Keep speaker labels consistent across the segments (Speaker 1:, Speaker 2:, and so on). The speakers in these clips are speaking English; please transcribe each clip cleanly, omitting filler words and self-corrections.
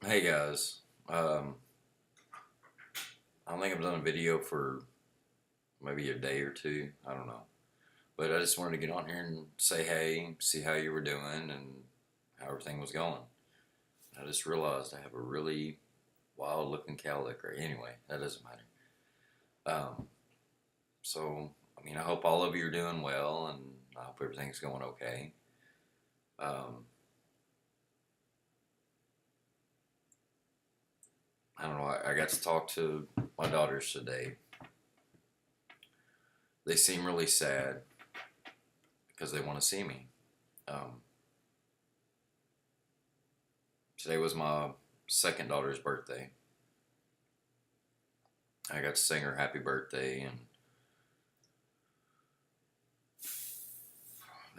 Speaker 1: Hey guys, um, I don't think I've done a video for maybe a day or two. I don't know, but I just wanted to get on here and say hey, see how you were doing and how everything was going. I just realized I have a really wild looking cowlick right. Anyway, that doesn't matter. Um, so I hope all of you are doing well, and I hope everything's going okay. Um, I don't know. I got to talk to my daughters today. They seem really sad because they want to see me. Um, Today was my second daughter's birthday. I got to sing her happy birthday, and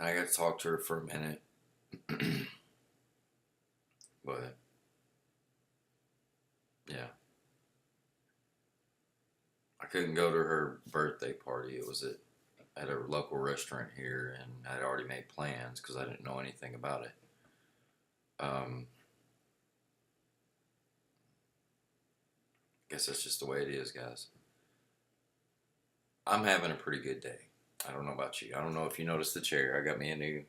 Speaker 1: I got to talk to her for a minute. But yeah, I couldn't go to her birthday party. It was at a local restaurant here, and I'd already made plans because I didn't know anything about it. Um, guess that's just the way it is, guys. I'm having a pretty good day. I don't know about you. I don't know if you noticed the chair. I got me a new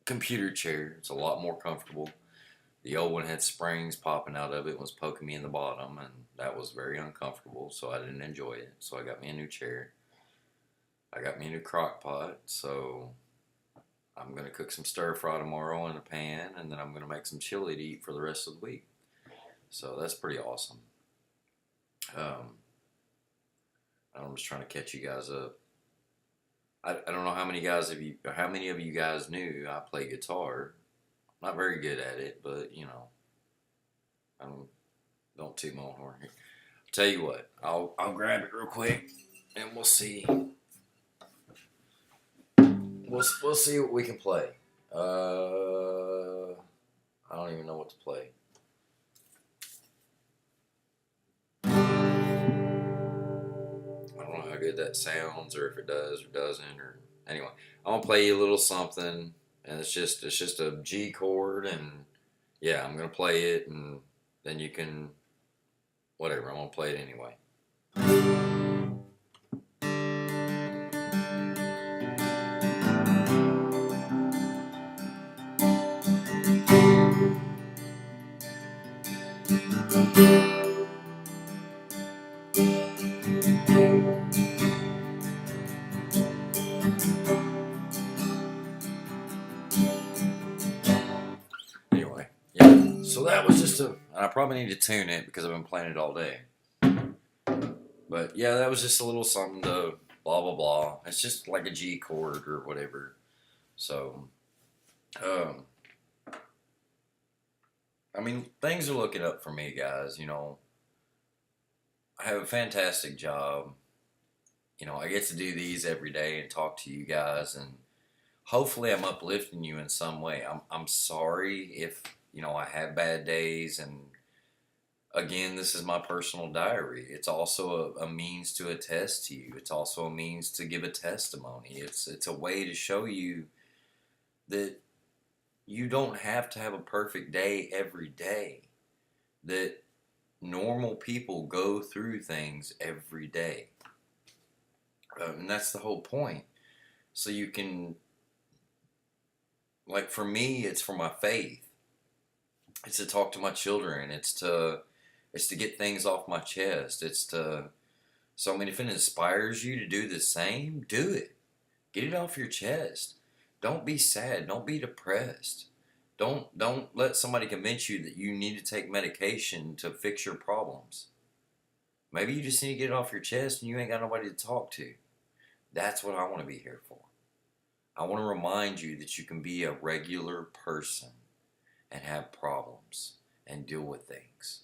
Speaker 1: computer chair. It's a lot more comfortable. The old one had springs popping out of it, was poking me in the bottom, and that was very uncomfortable, so I didn't enjoy it. So I got me a new chair. I got me a new crock pot, so I'm going to cook some stir fry tomorrow in a pan, and then I'm going to make some chili to eat for the rest of the week. So that's pretty awesome. Um, I'm just trying to catch you guys up. I don't know how many of you guys knew I play guitar. Not very good at it, but I don't toot my own horn here. Tell you what, I'll grab it real quick, and we'll see. We'll see what we can play. I don't even know what to play. I don't know how good that sounds, or if it does or doesn't, or anyway. I'm gonna play you a little something, and it's just a G chord, and yeah, I'm gonna play it, and then you can whatever. I'm gonna play it anyway. Anyway, yeah. So that was just a. I probably need to tune it because I've been playing it all day. But yeah, that was just a little something to blah blah blah. It's just like a G chord or whatever. So, um, things are looking up for me, guys. I have a fantastic job. I get to do these every day and talk to you guys, and hopefully, I'm uplifting you in some way. I'm sorry if I have bad days, and again, this is my personal diary. It's also a means to attest to you. It's also a means to give a testimony. It's a way to show you that you don't have to have a perfect day every day. That normal people go through things every day. And that's the whole point. So you can, like for me, it's for my faith. It's to talk to my children. It's to get things off my chest. If it inspires you to do the same, do it. Get it off your chest. Don't be sad. Don't be depressed. Don't let somebody convince you that you need to take medication to fix your problems. Maybe you just need to get it off your chest and you ain't got nobody to talk to. That's what I want to be here for. I want to remind you that you can be a regular person and have problems and deal with things.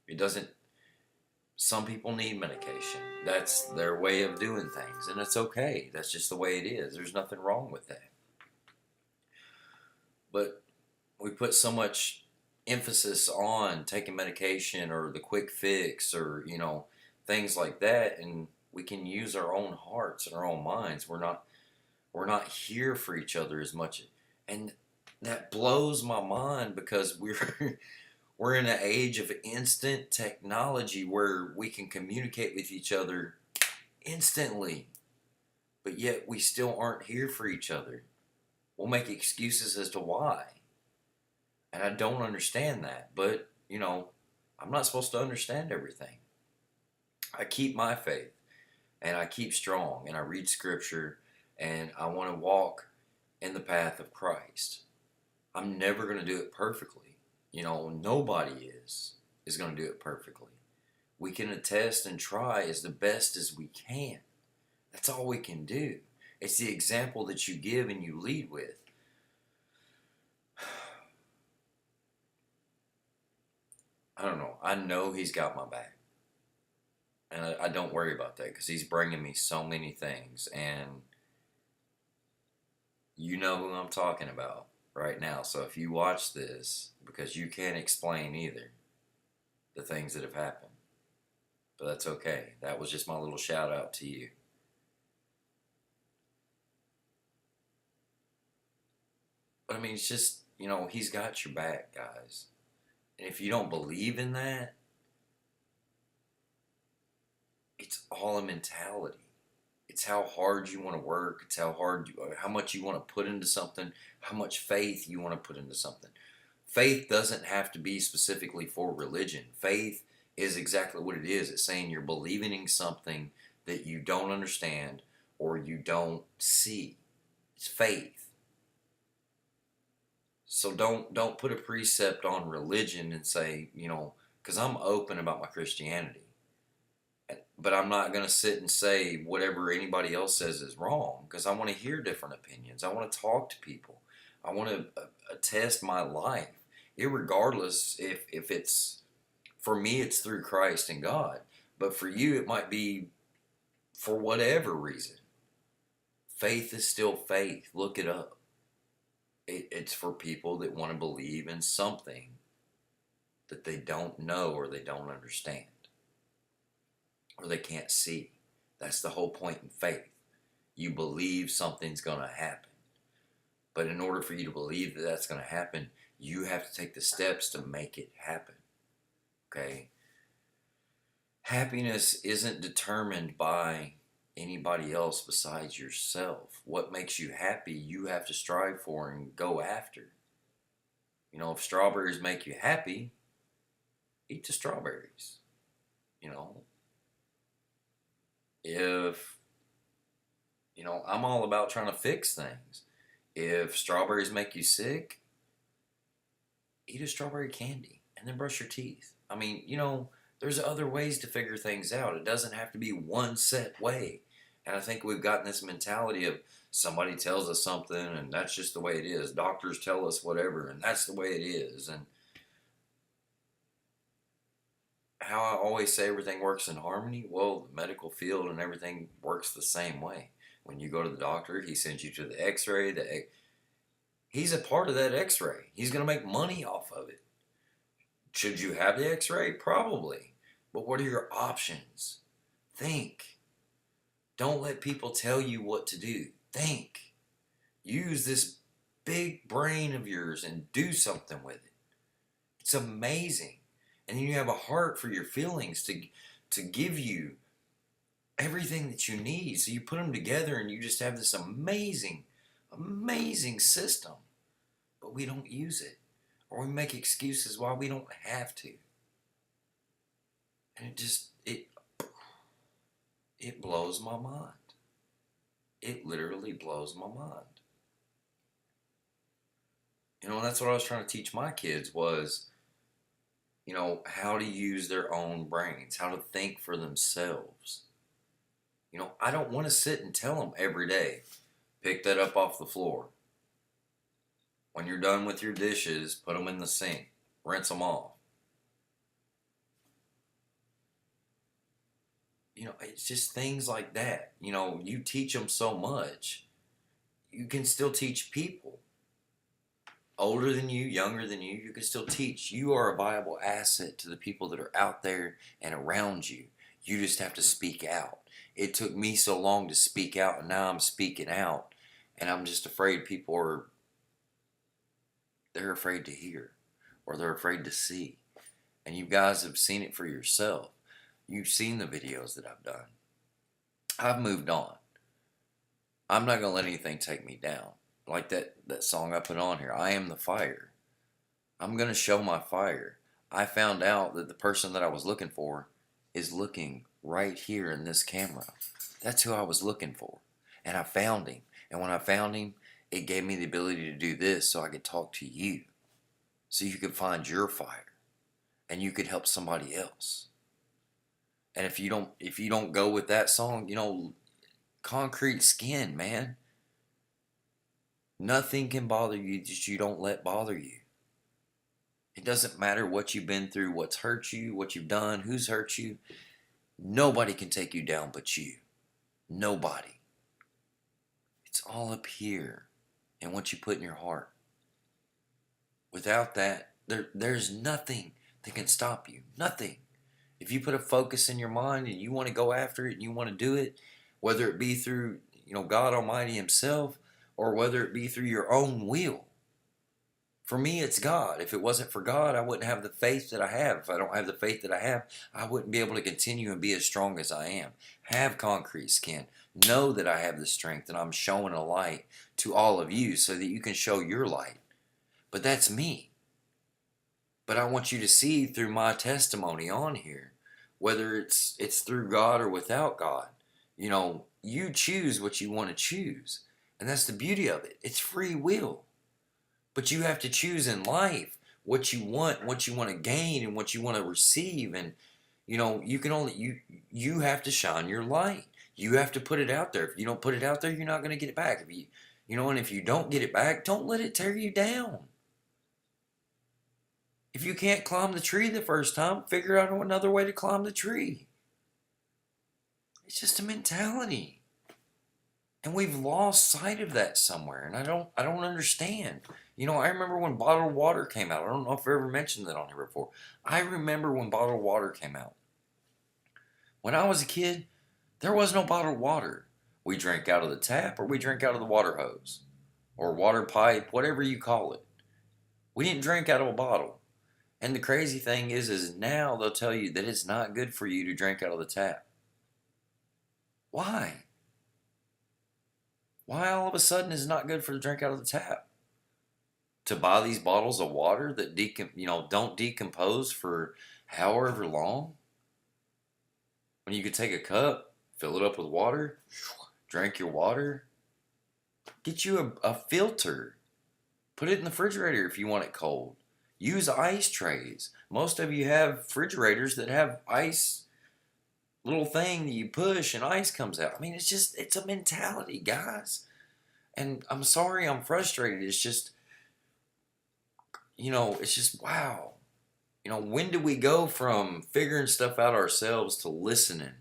Speaker 1: It doesn't, some people need medication. That's their way of doing things, and it's okay. That's just the way it is. There's nothing wrong with that. But we put so much emphasis on taking medication or the quick fix or, things like that, and we can use our own hearts and our own minds. We're not here for each other as much, and that blows my mind because we're We're in an age of instant technology where we can communicate with each other instantly, but yet we still aren't here for each other. We'll make excuses as to why. And I don't understand that. But, I'm not supposed to understand everything. I keep my faith and I keep strong and I read scripture and I want to walk in the path of Christ. I'm never going to do it perfectly. Nobody is going to do it perfectly. We can attest and try as the best as we can. That's all we can do. It's the example that you give and you lead with. I don't know. I know he's got my back. And I don't worry about that because he's bringing me so many things. And you know who I'm talking about right now. So if you watch this, because you can't explain either the things that have happened. But that's okay. That was just my little shout out to you. But I mean, it's just, he's got your back, guys. And if you don't believe in that, it's all a mentality. It's how hard you want to work. It's how much you want to put into something, how much faith you want to put into something. Faith doesn't have to be specifically for religion. Faith is exactly what it is. It's saying you're believing in something that you don't understand or you don't see. It's faith. So don't put a precept on religion and say, because I'm open about my Christianity. But I'm not going to sit and say whatever anybody else says is wrong because I want to hear different opinions. I want to talk to people. I want to attest my life, irregardless if it's, for me, it's through Christ and God. But for you, it might be for whatever reason. Faith is still faith. Look it up. It's for people that want to believe in something that they don't know or they don't understand. Or they can't see. That's the whole point in faith. You believe something's going to happen. But in order for you to believe that that's going to happen, you have to take the steps to make it happen. Okay? Happiness isn't determined by anybody else besides yourself. What makes you happy, you have to strive for and go after. If strawberries make you happy, eat the strawberries. If, I'm all about trying to fix things. If strawberries make you sick, eat a strawberry candy and then brush your teeth. I mean, there's other ways to figure things out. It doesn't have to be one set way. And I think we've gotten this mentality of somebody tells us something and that's just the way it is. Doctors tell us whatever and that's the way it is. And how I always say everything works in harmony, well, the medical field and everything works the same way. When you go to the doctor, he sends you to the x-ray. He's a part of that x-ray. He's going to make money off of it. Should you have the x-ray? Probably. But what are your options? Think. Don't let people tell you what to do. Think. Use this big brain of yours and do something with it. It's amazing. And you have a heart for your feelings to give you everything that you need. So you put them together and you just have this amazing, amazing system. But we don't use it. Or we make excuses why we don't have to. And it blows my mind. It literally blows my mind. And that's what I was trying to teach my kids was, how to use their own brains, how to think for themselves. I don't want to sit and tell them every day, pick that up off the floor. When you're done with your dishes, put them in the sink, rinse them off. It's just things like that. You teach them so much. You can still teach people. Older than you, younger than you can still teach. You are a viable asset to the people that are out there and around you. You just have to speak out. It took me so long to speak out, and now I'm speaking out. And I'm just afraid they're afraid to hear, or they're afraid to see. And you guys have seen it for yourself. You've seen the videos that I've done. I've moved on. I'm not going to let anything take me down. Like that song I put on here, I am the fire. I'm going to show my fire. I found out that the person that I was looking for is looking right here in this camera. That's who I was looking for. And I found him. And when I found him, it gave me the ability to do this so I could talk to you. So you could find your fire. And you could help somebody else. And if you don't go with that song, you know, Concrete Skin, man. Nothing can bother you that you don't let bother you. It doesn't matter what you've been through, what's hurt you, what you've done, who's hurt you. Nobody can take you down but you. Nobody. It's all up here and what you put in your heart. Without that, there's nothing that can stop you. Nothing. If you put a focus in your mind and you want to go after it and you want to do it, whether it be through, you know, God Almighty Himself or whether it be through your own will. For me, it's God. If it wasn't for God, I wouldn't have the faith that I have. If I don't have the faith that I have, I wouldn't be able to continue and be as strong as I am. Have concrete skin. Know that I have the strength and I'm showing a light to all of you so that you can show your light. But that's me. But I want you to see through my testimony on here, whether it's through God or without God. You know, you choose what you want to choose. And that's the beauty of it. It's free will. But you have to choose in life what you want to gain and what you want to receive. And, you know, you have to shine your light. You have to put it out there. If you don't put it out there, you're not going to get it back. And if you don't get it back, don't let it tear you down. If you can't climb the tree the first time, figure out another way to climb the tree. It's just a mentality. And we've lost sight of that somewhere, and I don't understand. You know, I remember when bottled water came out. I don't know if I ever mentioned that on here before. I remember when bottled water came out. When I was a kid, there was no bottled water. We drank out of the tap or we drank out of the water hose or water pipe, whatever you call it. We didn't drink out of a bottle. And the crazy thing is now they'll tell you that it's not good for you to drink out of the tap. Why? Why all of a sudden is it not good for to drink out of the tap? To buy these bottles of water that don't decompose for however long? When you could take a cup, fill it up with water, drink your water, get you a filter, put it in the refrigerator if you want it cold. Use ice trays. Most of you have refrigerators that have ice little thing that you push and ice comes out. I mean, it's a mentality, guys. And I'm sorry I'm frustrated. It's just, wow. When do we go from figuring stuff out ourselves to listening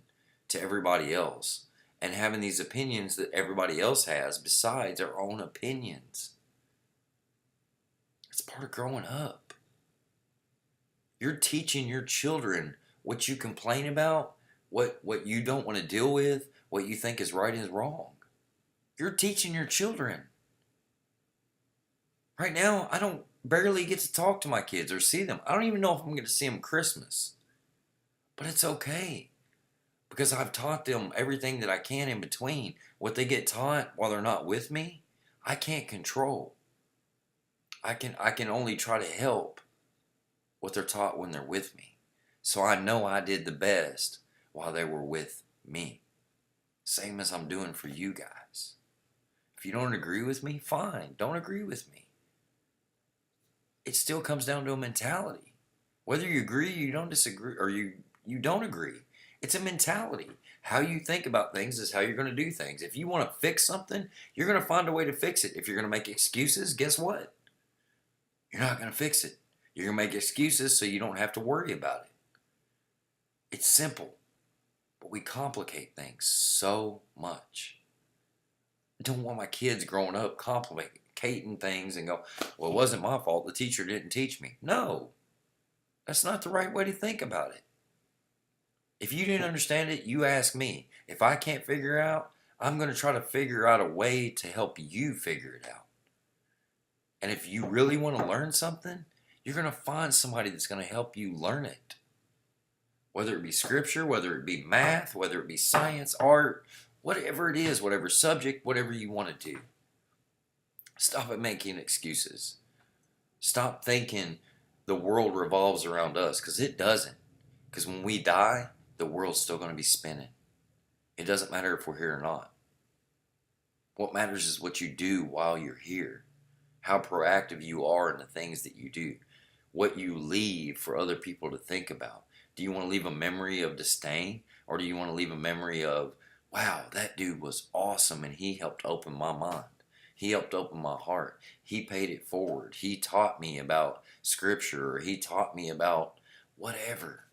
Speaker 1: to everybody else and having these opinions that everybody else has besides our own opinions? It's part of growing up. You're teaching your children what you complain about, what you don't want to deal with, what you think is right is wrong. You're teaching your children. Right now, I don't barely get to talk to my kids or see them. I don't even know if I'm going to see them Christmas. But it's okay. Because I've taught them everything that I can in between. What they get taught while they're not with me, I can't control. I can only try to help what they're taught when they're with me. So I know I did the best while they were with me. Same as I'm doing for you guys. If you don't agree with me, fine. Don't agree with me. It still comes down to a mentality. Whether you agree, you don't disagree, or you don't agree. It's a mentality. How you think about things is how you're going to do things. If you want to fix something, you're going to find a way to fix it. If you're going to make excuses, guess what? You're not going to fix it. You're going to make excuses so you don't have to worry about it. It's simple, but we complicate things so much. I don't want my kids growing up complicating things and go, well, it wasn't my fault. The teacher didn't teach me. No, that's not the right way to think about it. If you didn't understand it, you ask me. If I can't figure it out, I'm going to try to figure out a way to help you figure it out. And if you really want to learn something, you're going to find somebody that's going to help you learn it. Whether it be scripture, whether it be math, whether it be science, art, whatever it is, whatever subject, whatever you want to do. Stop at making excuses. Stop thinking the world revolves around us, because it doesn't. Because when we die, the world's still going to be spinning. It doesn't matter if we're here or not. What matters is what you do while you're here. How proactive you are in the things that you do. What you leave for other people to think about. Do you want to leave a memory of disdain? Or do you want to leave a memory of, wow, that dude was awesome and he helped open my mind. He helped open my heart. He paid it forward. He taught me about scripture, or he taught me about whatever.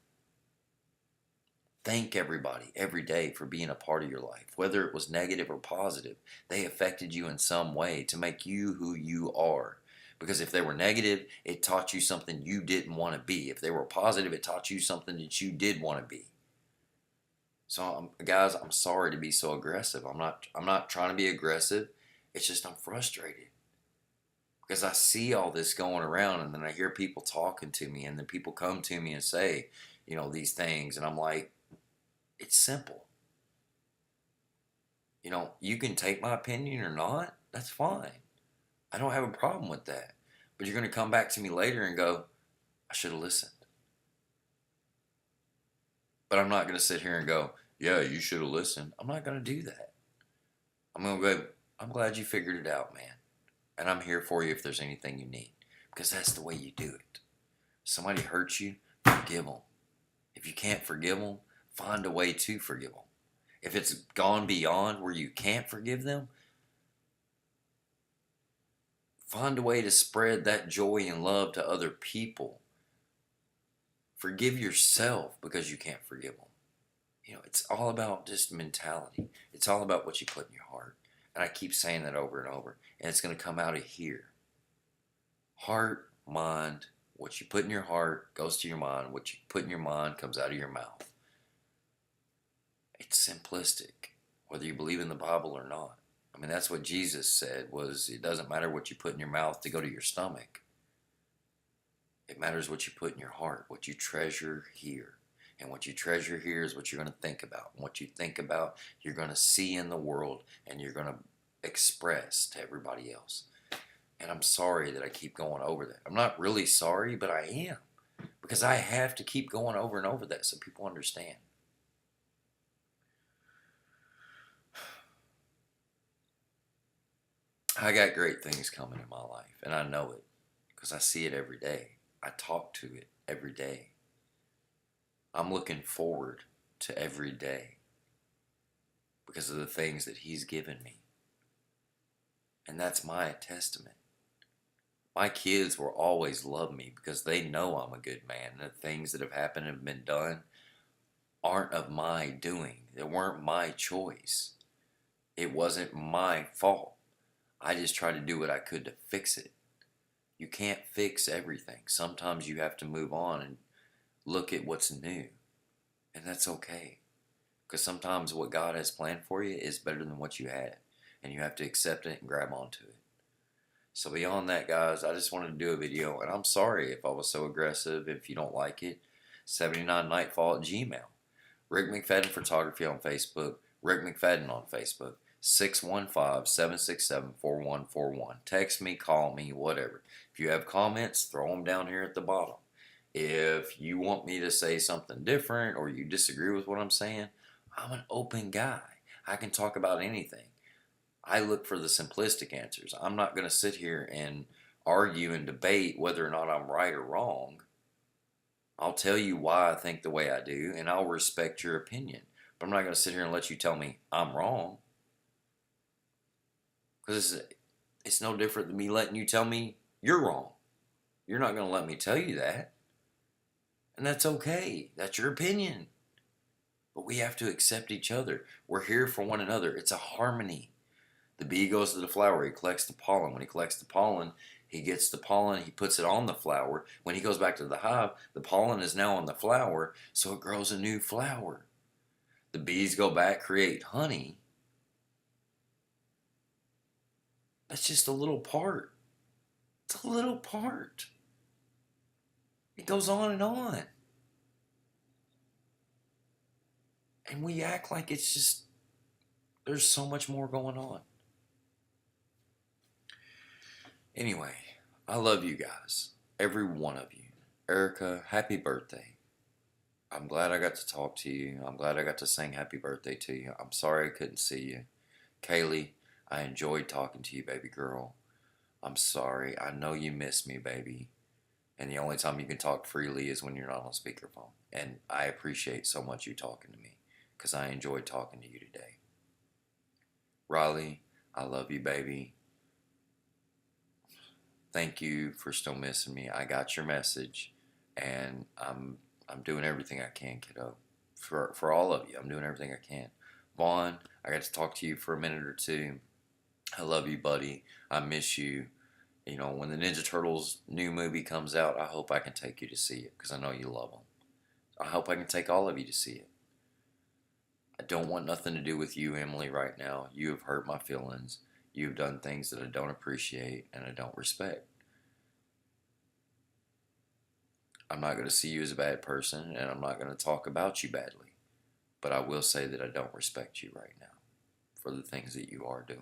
Speaker 1: Thank everybody every day for being a part of your life. Whether it was negative or positive, they affected you in some way to make you who you are. Because if they were negative, it taught you something you didn't want to be. If they were positive, it taught you something that you did want to be. So, guys, I'm sorry to be so aggressive. I'm not trying to be aggressive. It's just I'm frustrated. Because I see all this going around, and then I hear people talking to me, and then people come to me and say, these things, and I'm like, it's simple. You can take my opinion or not. That's fine. I don't have a problem with that. But you're going to come back to me later and go, I should have listened. But I'm not going to sit here and go, yeah, you should have listened. I'm not going to do that. I'm going to go, I'm glad you figured it out, man. And I'm here for you if there's anything you need. Because that's the way you do it. Somebody hurts you, forgive them. If you can't forgive them, find a way to forgive them. If it's gone beyond where you can't forgive them, find a way to spread that joy and love to other people. Forgive yourself because you can't forgive them. It's all about just mentality. It's all about what you put in your heart. And I keep saying that over and over. And it's going to come out of here. Heart, mind, what you put in your heart goes to your mind. What you put in your mind comes out of your mouth. It's simplistic, whether you believe in the Bible or not. I mean, that's what Jesus said, was it doesn't matter what you put in your mouth to go to your stomach. It matters what you put in your heart, what you treasure here. And what you treasure here is what you're going to think about. And what you think about, you're going to see in the world, and you're going to express to everybody else. And I'm sorry that I keep going over that. I'm not really sorry, but I am. Because I have to keep going over and over that so people understand. I got great things coming in my life, and I know it because I see it every day. I talk to it every day. I'm looking forward to every day because of the things that He's given me. And that's my testament. My kids will always love me because they know I'm a good man. And the things that have happened and been done aren't of my doing. They weren't my choice. It wasn't my fault. I just tried to do what I could to fix it. You can't fix everything. Sometimes you have to move on and look at what's new. And that's okay. Because sometimes what God has planned for you is better than what you had. And you have to accept it and grab onto it. So beyond that, guys, I just wanted to do a video. And I'm sorry if I was so aggressive. If you don't like it, 79nightfall@gmail. Rick McFadden Photography on Facebook. Rick McFadden on Facebook. 615-767-4141. Text me, call me, whatever. If you have comments, throw them down here at the bottom. If you want me to say something different or you disagree with what I'm saying, I'm an open guy. I can talk about anything. I look for the simplistic answers. I'm not going to sit here and argue and debate whether or not I'm right or wrong. I'll tell you why I think the way I do, and I'll respect your opinion. But I'm not going to sit here and let you tell me I'm wrong. Because it's no different than me letting you tell me you're wrong. You're not going to let me tell you that. And that's okay. That's your opinion. But we have to accept each other. We're here for one another. It's a harmony. The bee goes to the flower. He collects the pollen. When he collects the pollen, he gets the pollen. He puts it on the flower. When he goes back to the hive, the pollen is now on the flower, so it grows a new flower. The bees go back, create honey. That's just a little part. It's a little part. It goes on and on. And we act like it's just, there's so much more going on. Anyway, I love you guys. Every one of you. Erica, happy birthday. I'm glad I got to talk to you. I'm glad I got to sing happy birthday to you. I'm sorry I couldn't see you. Kaylee, I enjoyed talking to you, baby girl. I'm sorry. I know you miss me, baby. And the only time you can talk freely is when you're not on speakerphone. And I appreciate so much you talking to me because I enjoyed talking to you today. Riley, I love you, baby. Thank you for still missing me. I got your message, and I'm doing everything I can, kiddo. For all of you, I'm doing everything I can. Vaughn, I got to talk to you for a minute or two. I love you, buddy. I miss you. You know, when the Ninja Turtles new movie comes out, I hope I can take you to see it because I know you love them. I hope I can take all of you to see it. I don't want nothing to do with you, Emily, right now. You have hurt my feelings. You have done things that I don't appreciate and I don't respect. I'm not going to see you as a bad person and I'm not going to talk about you badly. But I will say that I don't respect you right now for the things that you are doing.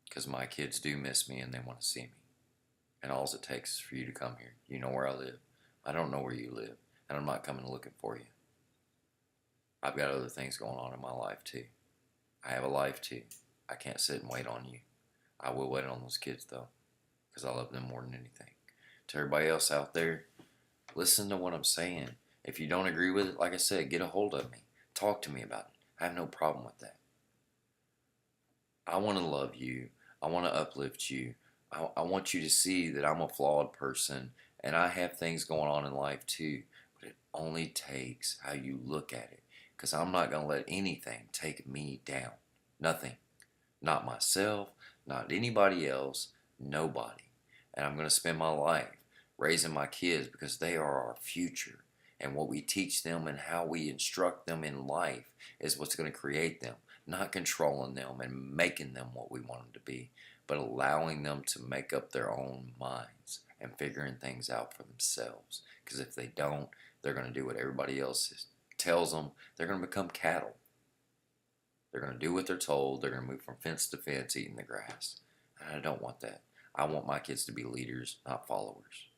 Speaker 1: Because my kids do miss me and they want to see me. And all it takes is for you to come here. You know where I live. I don't know where you live. And I'm not coming looking for you. I've got other things going on in my life too. I have a life too. I can't sit and wait on you. I will wait on those kids though. Because I love them more than anything. To everybody else out there, listen to what I'm saying. If you don't agree with it, like I said, get a hold of me. Talk to me about it. I have no problem with that. I want to love you. I want to uplift you. I want you to see that I'm a flawed person and I have things going on in life too. But it only takes how you look at it. Because I'm not going to let anything take me down. Nothing. Not myself, not anybody else, nobody. And I'm going to spend my life raising my kids because they are our future. And what we teach them and how we instruct them in life is what's going to create them. Not controlling them and making them what we want them to be, but allowing them to make up their own minds and figuring things out for themselves. Because if they don't, they're going to do what everybody else tells them. They're going to become cattle. They're going to do what they're told. They're going to move from fence to fence eating the grass. And I don't want that. I want my kids to be leaders, not followers.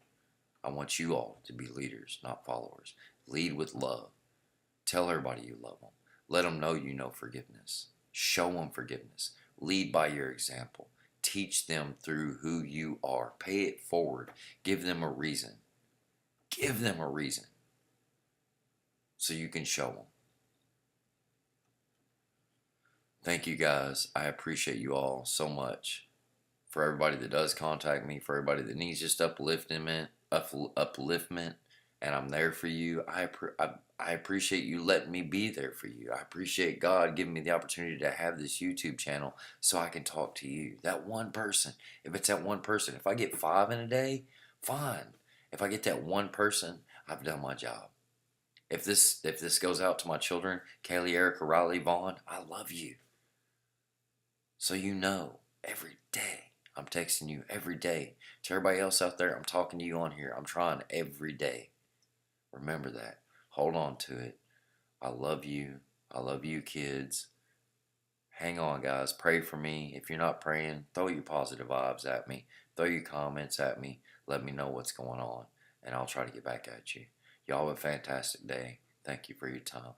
Speaker 1: I want you all to be leaders, not followers. Lead with love. Tell everybody you love them. Let them know you know forgiveness. Show them forgiveness. Lead by your example. Teach them through who you are. Pay it forward. Give them a reason. Give them a reason so you can show them. Thank you guys. I appreciate you all so much. For everybody that does contact me, for everybody that needs just upliftment, and I'm there for you. I appreciate you letting me be there for you. I appreciate God giving me the opportunity to have this YouTube channel so I can talk to you. That one person. If it's that one person, if I get 5 in a day, fine. If I get that one person, I've done my job. If this goes out to my children, Kaylee, Erica, Riley, Vaughn, I love you. So you know, every day. I'm texting you every day. To everybody else out there, I'm talking to you on here. I'm trying every day. Remember that. Hold on to it. I love you. I love you, kids. Hang on, guys. Pray for me. If you're not praying, throw your positive vibes at me. Throw your comments at me. Let me know what's going on. And I'll try to get back at you. Y'all have a fantastic day. Thank you for your time.